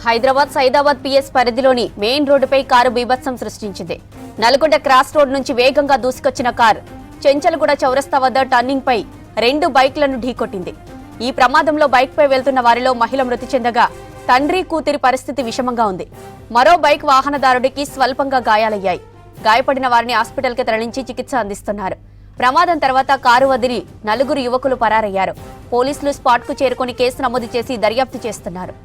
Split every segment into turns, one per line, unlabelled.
Hyderabad Saidabad PS పరిధిలోని main రోడ్డుపై car బీభత్సం సృష్టించింది. నల్గొండ క్రాస్ రోడ్ నుంచి వేగంగా దూసుకొచ్చిన కారు చెంచల్గూడ చౌరస్తా వద్ద టర్నింగ్ పై 2 బైక్లను ఢీకొట్టింది. ఈ ప్రమాదంలో బైక్ పై వెళ్తున్న వారిలో మహిళ మృతి చెందగా తండ్రి కూతురి పరిస్థితి విషమంగా ఉంది. మరో బైక్ వాహనదారుడికి స్వల్పంగా గాయాలయ్యాయి. గాయపడిన వారిని హాస్పిటల్కి తరలించి చికిత్స అందిస్తున్నారు. ప్రమాదం తర్వాత కారు వదిలి 4 యువకులు పరారయ్యారు. పోలీసులు స్పాట్కు చేరుకుని కేసు నమోదు చేసి దర్యాప్తు చేస్తున్నారు.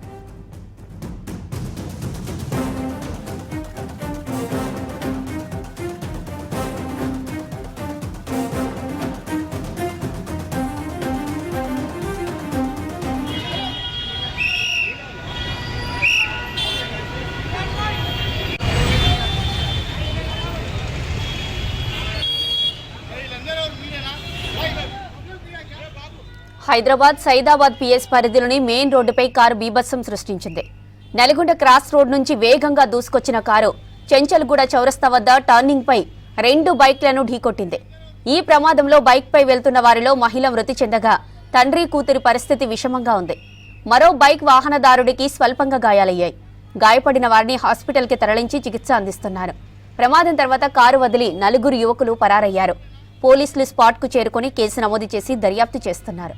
హైదరాబాద్ సైదాబాద్ పిఎస్ పరిధిలోని మెయిన్ రోడ్డుపై కారు బీభత్సం సృష్టించింది. నల్గొండ క్రాస్ రోడ్ నుంచి వేగంగా దూసుకొచ్చిన కారు చెంచల్గూడ చౌరస్తా వద్ద టర్నింగ్ పై 2 బైక్లను ఢీకొట్టింది. ఈ ప్రమాదంలో బైక్ పై వెళ్తున్న వారిలో మహిళ మృతి చెందగా తండ్రి కూతురి పరిస్థితి విషమంగా ఉంది. మరో బైక్ వాహనదారుడికి స్వల్పంగా గాయాలయ్యాయి. గాయపడిన వారిని హాస్పిటల్కి తరలించి చికిత్స అందిస్తున్నారు. ప్రమాదం తర్వాత కారు వదిలి 4 యువకులు పరారయ్యారు. పోలీసులు స్పాట్కు చేరుకుని కేసు నమోదు చేసి దర్యాప్తు చేస్తున్నారు.